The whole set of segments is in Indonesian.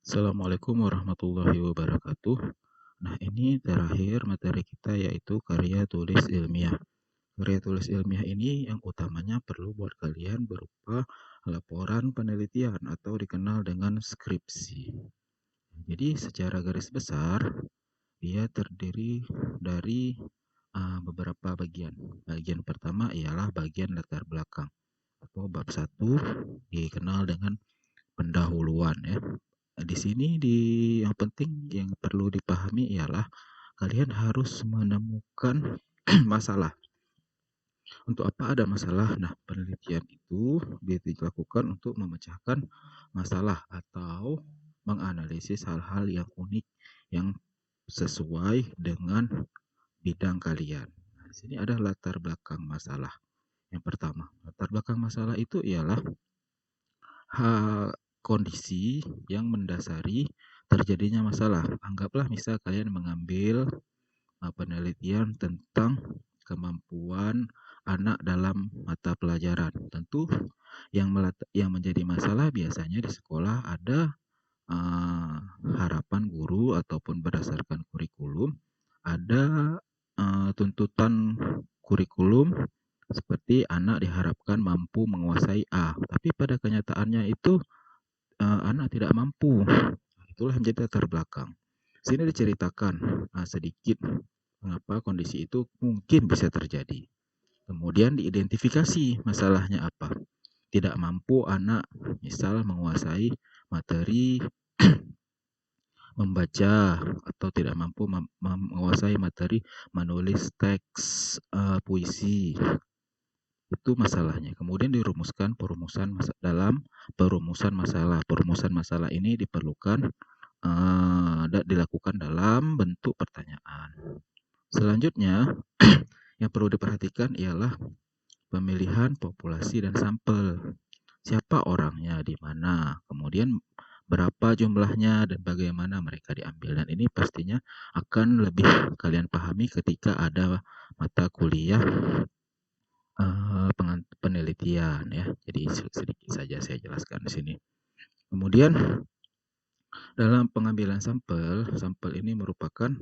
Assalamualaikum warahmatullahi wabarakatuh. Nah, ini terakhir materi kita yaitu karya tulis ilmiah. Karya tulis ilmiah ini yang utamanya perlu buat kalian berupa laporan penelitian atau dikenal dengan skripsi. Jadi secara garis besar, dia terdiri dari beberapa bagian. Bagian pertama ialah bagian latar belakang atau bab satu dikenal dengan pendahuluan ya. Di sini yang penting yang perlu dipahami ialah kalian harus menemukan masalah. Untuk apa ada masalah? Nah, penelitian itu dilakukan untuk memecahkan masalah atau menganalisis hal-hal yang unik yang sesuai dengan bidang kalian. Nah, di sini ada latar belakang masalah. Yang pertama, latar belakang masalah itu ialah kondisi yang mendasari terjadinya masalah. Anggaplah misal kalian mengambil penelitian tentang kemampuan anak dalam mata pelajaran. Tentu yang menjadi masalah biasanya di sekolah ada harapan guru ataupun berdasarkan kurikulum, ada tuntutan kurikulum seperti anak diharapkan mampu menguasai A, tapi pada kenyataannya itu anak tidak mampu. Itulah yang menjadi latar belakang. Sini diceritakan sedikit mengapa kondisi itu mungkin bisa terjadi. Kemudian diidentifikasi masalahnya apa. Tidak mampu anak misal menguasai materi membaca atau tidak mampu menguasai materi menulis teks puisi. Itu masalahnya. Kemudian dirumuskan dalam perumusan masalah. Perumusan masalah ini diperlukan dilakukan dalam bentuk pertanyaan. Selanjutnya, yang perlu diperhatikan ialah pemilihan populasi dan sampel. Siapa orangnya, di mana, kemudian berapa jumlahnya, dan bagaimana mereka diambil. Dan ini pastinya akan lebih kalian pahami ketika ada mata kuliah penelitian ya. Jadi sedikit saja saya jelaskan di sini. Kemudian dalam pengambilan sampel ini merupakan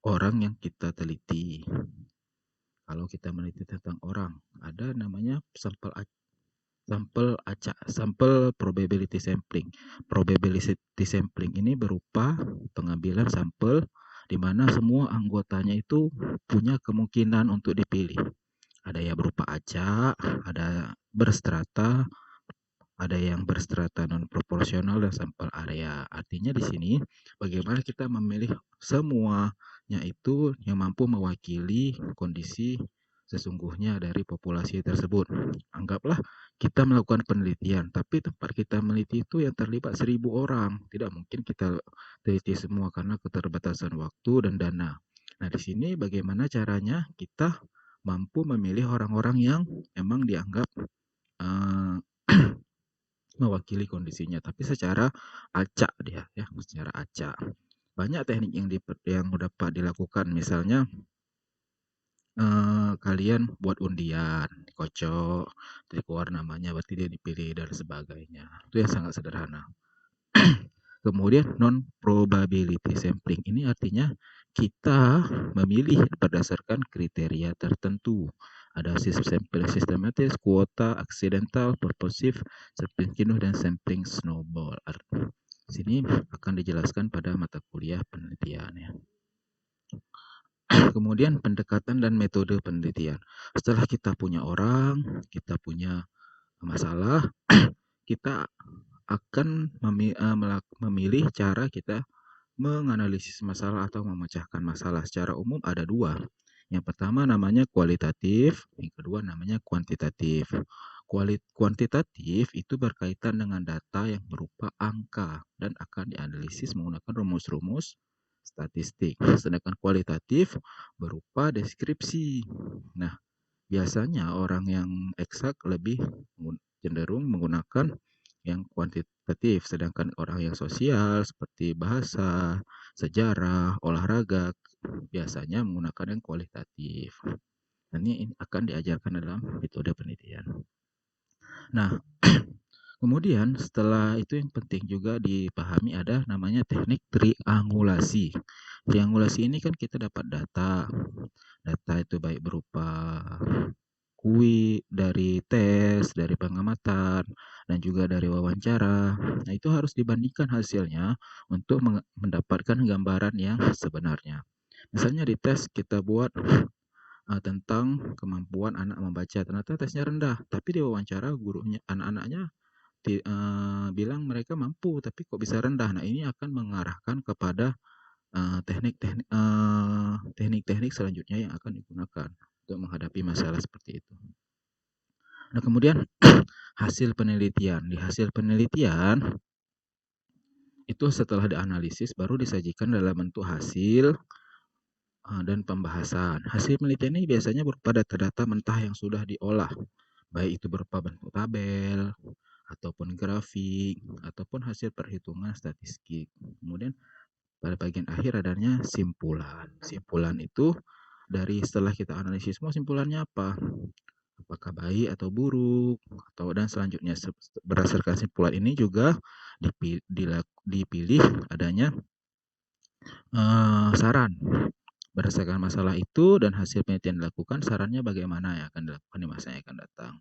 orang yang kita teliti. Kalau kita meneliti tentang orang, ada namanya sampel probability sampling. Probability sampling ini berupa pengambilan sampel di mana semua anggotanya itu punya kemungkinan untuk dipilih. Ada yang berupa acak, ada berstrata, ada yang berstrata non proporsional dan sampel area. Artinya di sini bagaimana kita memilih semuanya itu yang mampu mewakili kondisi sesungguhnya dari populasi tersebut. Anggaplah kita melakukan penelitian, tapi tempat kita meneliti itu yang terlibat 1.000 orang. Tidak mungkin kita teliti semua karena keterbatasan waktu dan dana. Nah, di sini bagaimana caranya kita mampu memilih orang-orang yang memang dianggap mewakili kondisinya, tapi secara acak dia ya, secara acak. Banyak teknik yang dapat dilakukan, misalnya kalian buat undian, kocok, jadi keluar namanya, berarti dia dipilih dan sebagainya. Itu yang sangat sederhana. Kemudian non probability sampling ini artinya kita memilih berdasarkan kriteria tertentu. Ada sampling sistematis, kuota, accidental, purposive, sampling jenuh, dan sampling snowball. Sini akan dijelaskan pada mata kuliah penelitian ya. Kemudian pendekatan dan metode penelitian. Setelah kita punya orang, kita punya masalah, kita akan memilih cara kita menganalisis masalah atau memecahkan masalah. Secara umum ada dua. Yang pertama namanya kualitatif, yang kedua namanya kuantitatif. Kuantitatif itu berkaitan dengan data yang berupa angka dan akan dianalisis menggunakan rumus-rumus statistik. Sedangkan kualitatif berupa deskripsi. Nah, biasanya orang yang eksak lebih cenderung menggunakan yang kuantitatif, sedangkan orang yang sosial seperti bahasa, sejarah, olahraga biasanya menggunakan yang kualitatif. Dan ini akan diajarkan dalam metode penelitian. Nah, Kemudian setelah itu yang penting juga dipahami ada namanya teknik triangulasi. Triangulasi ini kan kita dapat data. Data itu baik berupa dari tes, dari pengamatan, dan juga dari wawancara. Nah, itu harus dibandingkan hasilnya untuk mendapatkan gambaran yang sebenarnya. Misalnya di tes kita buat tentang kemampuan anak membaca, ternyata tesnya rendah, tapi di wawancara gurunya, anak-anaknya bilang mereka mampu, tapi kok bisa rendah. Nah, ini akan mengarahkan kepada teknik-teknik selanjutnya yang akan digunakan untuk menghadapi masalah seperti itu. Nah, kemudian hasil penelitian. Di hasil penelitian itu setelah dianalisis baru disajikan dalam bentuk hasil dan pembahasan. Hasil penelitian ini biasanya berupa data-data mentah yang sudah diolah, baik itu berupa bentuk tabel, ataupun grafik, ataupun hasil perhitungan statistik. Kemudian pada bagian akhir adanya simpulan. Simpulan itu dari setelah kita analisis semua, simpulannya apa? Apakah baik atau buruk, atau dan selanjutnya berdasarkan simpulan ini juga dipilih adanya saran. Berdasarkan masalah itu dan hasil penelitian dilakukan, sarannya bagaimana yang akan dilakukan di masa yang akan datang.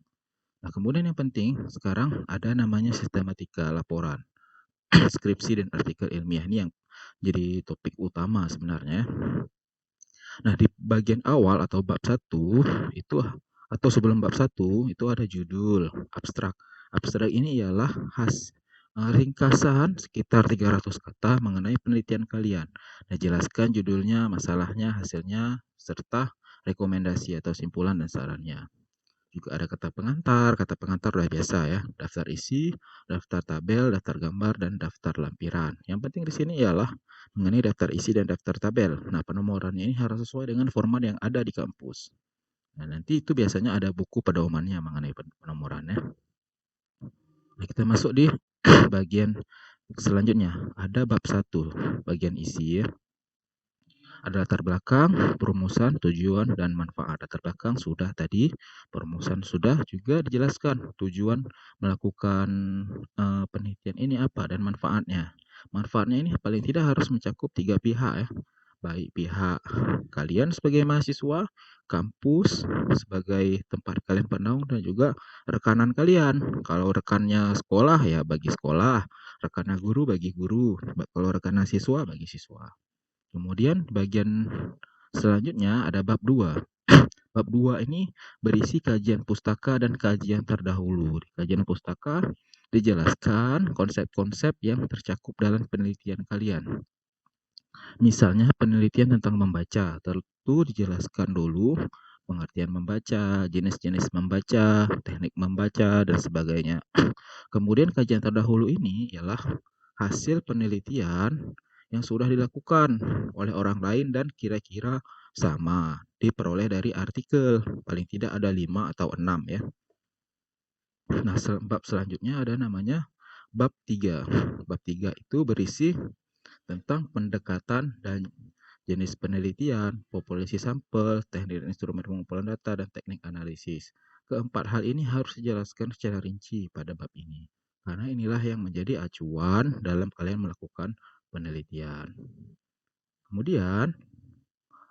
Nah, kemudian yang penting sekarang ada namanya sistematika laporan, skripsi dan artikel ilmiah. Ini yang jadi topik utama sebenarnya. Nah, di bagian awal atau bab 1 itu atau sebelum bab 1 itu ada judul abstrak. Abstrak ini ialah ringkasan sekitar 300 kata mengenai penelitian kalian. Nah, jelaskan judulnya, masalahnya, hasilnya, serta rekomendasi atau simpulan dan sarannya. Juga ada kata pengantar udah biasa ya, daftar isi, daftar tabel, daftar gambar, dan daftar lampiran. Yang penting di sini ialah mengenai daftar isi dan daftar tabel. Nah, penomorannya ini harus sesuai dengan format yang ada di kampus. Nah, nanti itu biasanya ada buku pedomannya mengenai penomorannya. Nah, kita masuk di bagian selanjutnya. Ada bab 1, bagian isi ya. Ada latar belakang, perumusan, tujuan, dan manfaat. Latar belakang sudah tadi, perumusan sudah, juga dijelaskan tujuan melakukan penelitian ini apa dan manfaatnya. Manfaatnya ini paling tidak harus mencakup 3 pihak ya. Baik pihak kalian sebagai mahasiswa, kampus sebagai tempat kalian bernaung, dan juga rekanan kalian. Kalau rekannya sekolah ya bagi sekolah, rekannya guru bagi guru, kalau rekannya siswa bagi siswa. Kemudian bagian selanjutnya ada bab 2. Bab 2 ini berisi kajian pustaka dan kajian terdahulu. Di kajian pustaka dijelaskan konsep-konsep yang tercakup dalam penelitian kalian. Misalnya penelitian tentang membaca, tentu dijelaskan dulu pengertian membaca, jenis-jenis membaca, teknik membaca, dan sebagainya. Kemudian kajian terdahulu ini ialah hasil penelitian yang sudah dilakukan oleh orang lain dan kira-kira sama, diperoleh dari artikel, paling tidak ada 5 atau 6 ya. Nah, bab selanjutnya ada namanya bab 3. Bab 3 itu berisi tentang pendekatan dan jenis penelitian, populasi sampel, teknik dan instrumen pengumpulan data, dan teknik analisis. Keempat hal ini harus dijelaskan secara rinci pada bab ini, karena inilah yang menjadi acuan dalam kalian melakukan penelitian. Kemudian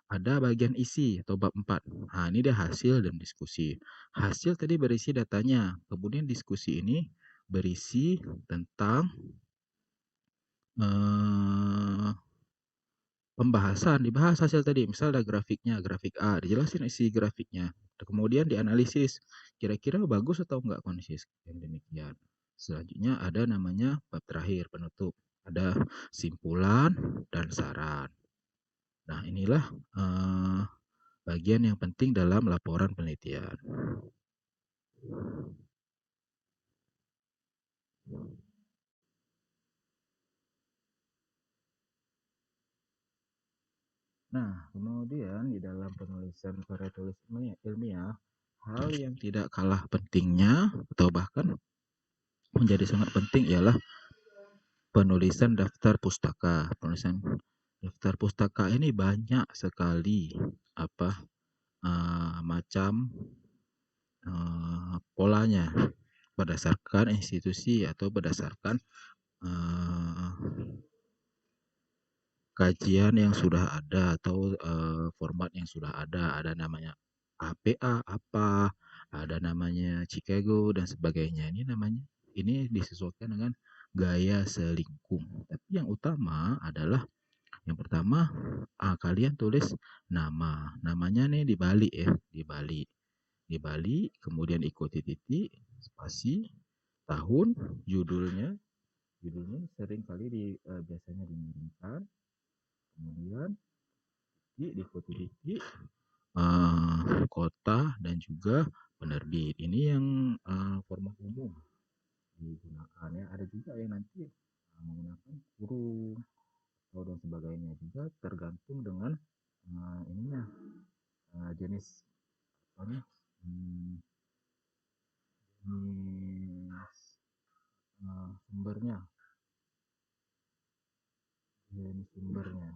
ada bagian isi atau bab 4. Nah, ini dia hasil dan diskusi. Hasil tadi berisi datanya, kemudian diskusi ini berisi tentang pembahasan, dibahas hasil tadi. Misal ada grafiknya, grafik A, dijelasin isi grafiknya. Kemudian dianalisis, kira-kira bagus atau enggak kondisi yang demikian. Selanjutnya ada namanya bab terakhir, penutup. Ada simpulan dan saran. Nah, inilah bagian yang penting dalam laporan penelitian. Nah, kemudian di dalam penulisan karya tulis ilmiah, hal yang tidak kalah pentingnya atau bahkan menjadi sangat penting ialah penulisan daftar pustaka. Penulisan daftar pustaka ini banyak sekali macam polanya. berdasarkan institusi atau berdasarkan eh, kajian yang sudah ada atau format yang sudah ada. Ada namanya APA apa, ada namanya Chicago dan sebagainya. Ini disesuaikan dengan gaya selingkung. Tapi yang utama adalah yang pertama, kalian tulis nama. Namanya nih dibalik ya, dibalik. Dibalik, kemudian ikuti titik, spasi, tahun, judulnya. Judulnya sering kali biasanya dimiringkan. Kemudian diikuti titik, kota dan juga penerbit. Ini yang format umum digunakan ya. Ada juga yang nanti menggunakan kurung atau dan sebagainya, juga tergantung dengan ininya jenis apa nih, jenis sumbernya, jenis sumbernya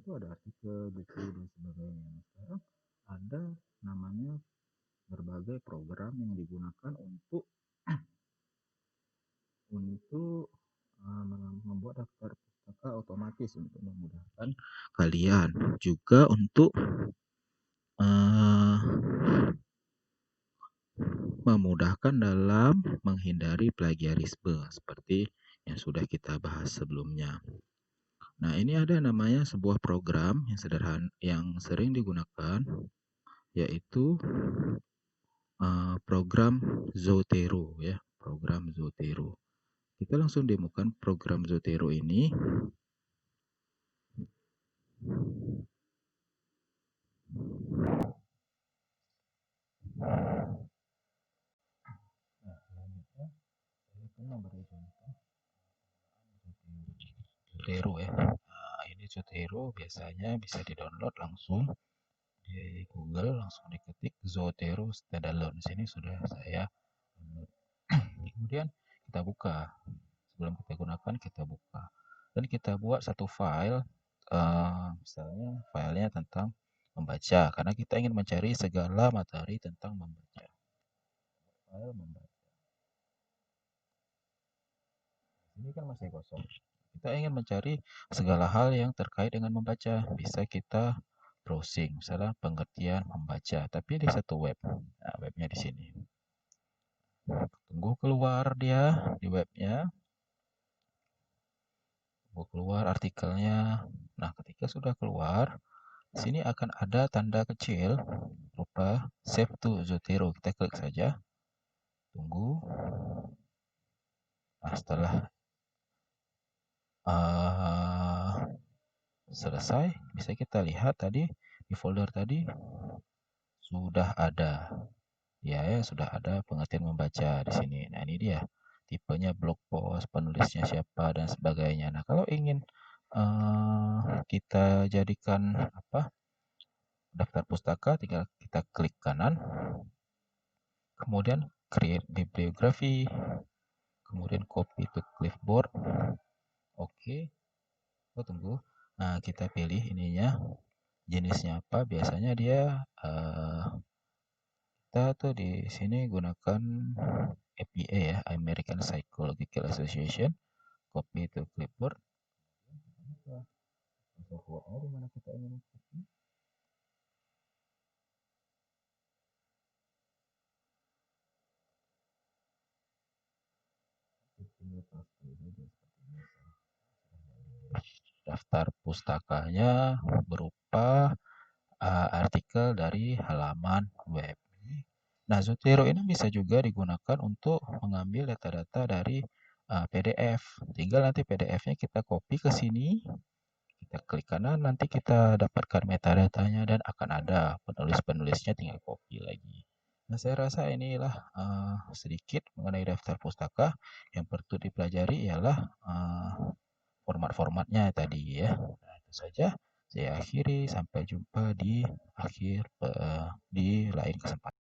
itu ada artikel, buku dan sebagainya. Nah, sekarang ada namanya berbagai program yang digunakan untuk membuat daftar pustaka otomatis untuk memudahkan kalian juga untuk memudahkan dalam menghindari plagiarisme seperti yang sudah kita bahas sebelumnya. Nah, ini ada namanya sebuah program yang sederhana yang sering digunakan, yaitu program Zotero ya, program Zotero. Kita langsung demokan program Zotero ini. Nah, selanjutnya saya akan memberi contoh Zotero ya. Nah, ini Zotero biasanya bisa di-download langsung di Google, langsung diketik Zotero standalone. Sini sudah saya download. Kemudian kita buka. Sebelum kita gunakan, kita buka dan kita buat satu file, misalnya filenya tentang membaca, karena kita ingin mencari segala materi tentang membaca. File membaca ini kan masih kosong. Kita ingin mencari segala hal yang terkait dengan membaca, bisa kita browsing, misalnya pengertian membaca, tapi di satu web. Nah, webnya di sini. Tunggu keluar dia di webnya. Keluar artikelnya. Nah, ketika sudah keluar, di sini akan ada tanda kecil berupa Save to Zotero. Kita klik saja. Tunggu. Nah, setelah selesai, bisa kita lihat tadi di folder tadi sudah ada. Ya, sudah ada pengertian membaca di sini. Nah, ini dia. Tipenya blog post, penulisnya siapa dan sebagainya. Nah, kalau ingin kita jadikan daftar pustaka, tinggal kita klik kanan, kemudian create bibliography, kemudian copy to clipboard. Oke. Tunggu. Nah, kita pilih ininya, jenisnya apa. Biasanya dia kita tuh di sini gunakan APA ya, American Psychological Association. Copy to clipboard. Software di mana kita ingin copy. Daftar pustakanya berupa artikel dari halaman web. Nah, Zotero ini bisa juga digunakan untuk mengambil data-data dari PDF. Tinggal nanti PDF-nya kita copy ke sini, kita klik kanan, nanti kita dapatkan metadatanya dan akan ada penulis-penulisnya, tinggal copy lagi. Nah, saya rasa inilah sedikit mengenai daftar pustaka. Yang perlu dipelajari ialah format-formatnya tadi ya. Nah, itu saja saya akhiri. Sampai jumpa di lain kesempatan.